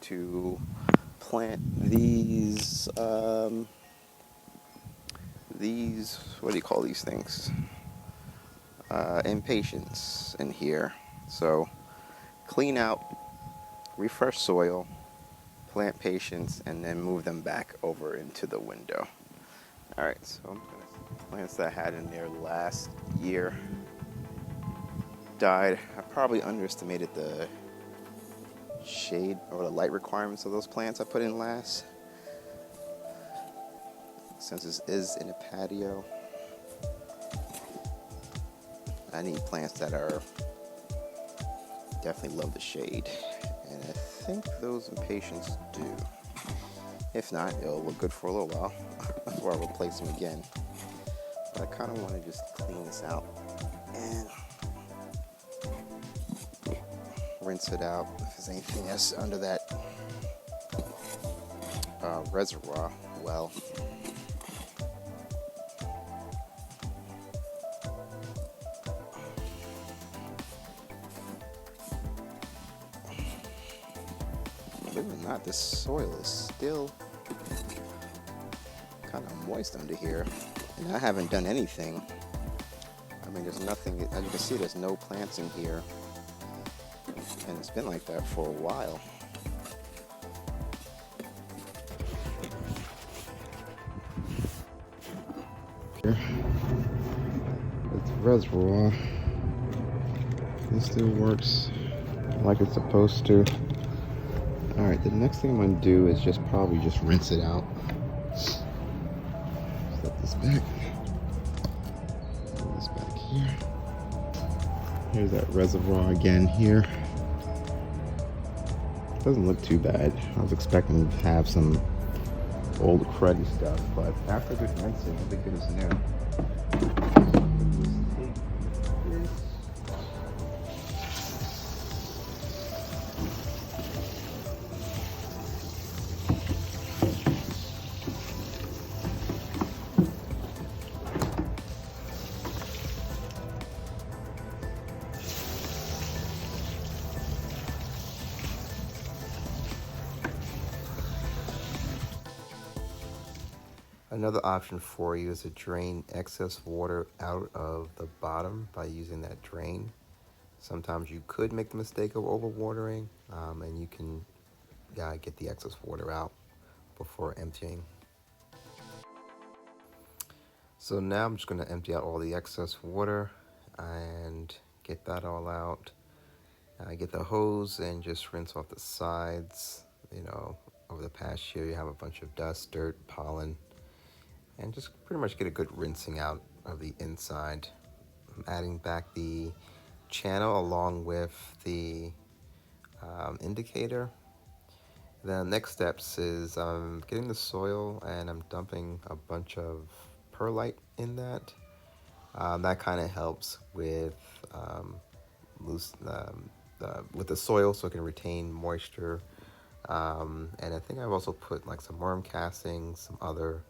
to plant these, what do you call these things? Impatiens in here. So clean out, refresh soil, plant patience, and then move them back over into the window. Alright, so plants that I had in there last year died. I probably underestimated the shade or the light requirements of those plants I put in last. Since this is in a patio, I need plants that are definitely love the shade, and I think those impatiens do. If not, it'll look good for a little while before I replace them again. But I kind of want to just clean this out and rinse it out if there's anything else under that reservoir well. Believe it or not, this soil is still kind of moist under here, and I haven't done anything. I mean, there's nothing, as you can see, there's no plants in here, and it's been like that for a while. It's reservoir. This still works like it's supposed to. Alright, the next thing I'm going to do is probably just rinse it out. Set this back. Put this back here. Here's that reservoir again here. Doesn't look too bad. I was expecting to have some old cruddy stuff, but after this rinsing, it'll be good as new. Another option for you is to drain excess water out of the bottom by using that drain. Sometimes you could make the mistake of overwatering, and you can get the excess water out before emptying. So now I'm just going to empty out all the excess water and get that all out. Get the hose and just rinse off the sides. You know, over the past year you have a bunch of dust, dirt, pollen, and just pretty much get a good rinsing out of the inside. I'm adding back the channel along with the indicator. The next steps is getting the soil, and I'm dumping a bunch of perlite in that. That kind of helps with with the soil, so it can retain moisture. And I think I've also put like some worm castings, some other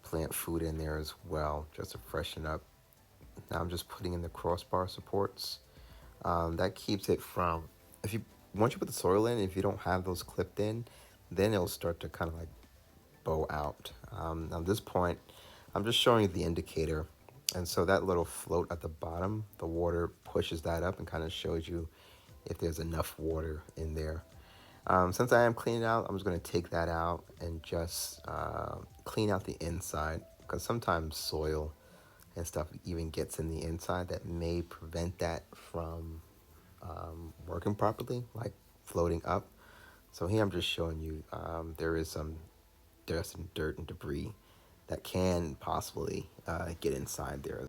plant food in there as well, just to freshen up. Now I'm just putting in the crossbar supports. That keeps it from, once you put the soil in, if you don't have those clipped in, then it'll start to kind of like bow out. At this point, I'm just showing you the indicator, and so that little float at the bottom, the water pushes that up and kind of shows you if there's enough water in there. Since I am cleaning out, I'm just going to take that out and just clean out the inside, because sometimes soil and stuff even gets in the inside that may prevent that from working properly, like floating up. So here I'm just showing you there is some dust and dirt and debris that can possibly get inside there.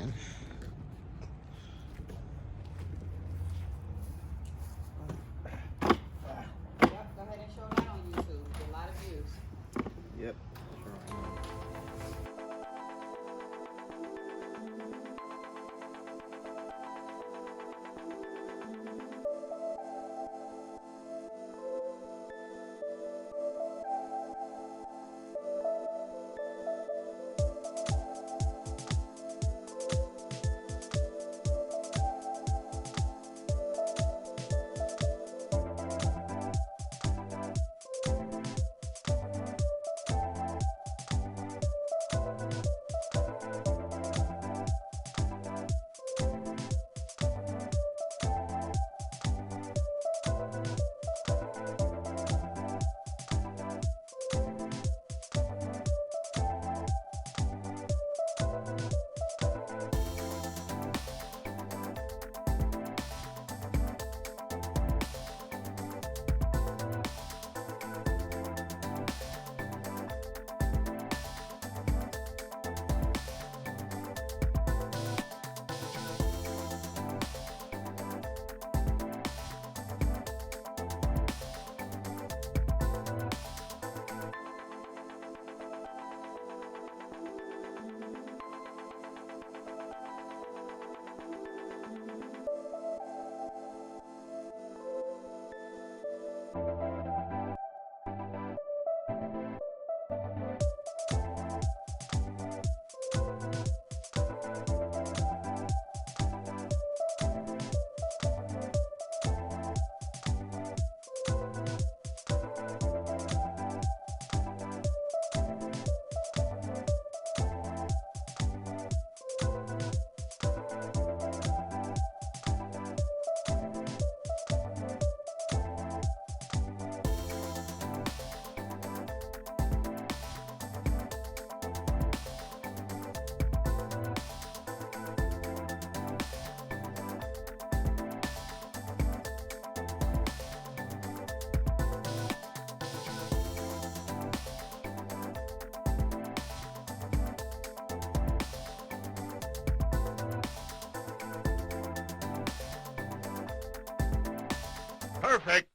Yep, go ahead and show that on YouTube. A lot of views. Yep. Sure. Perfect.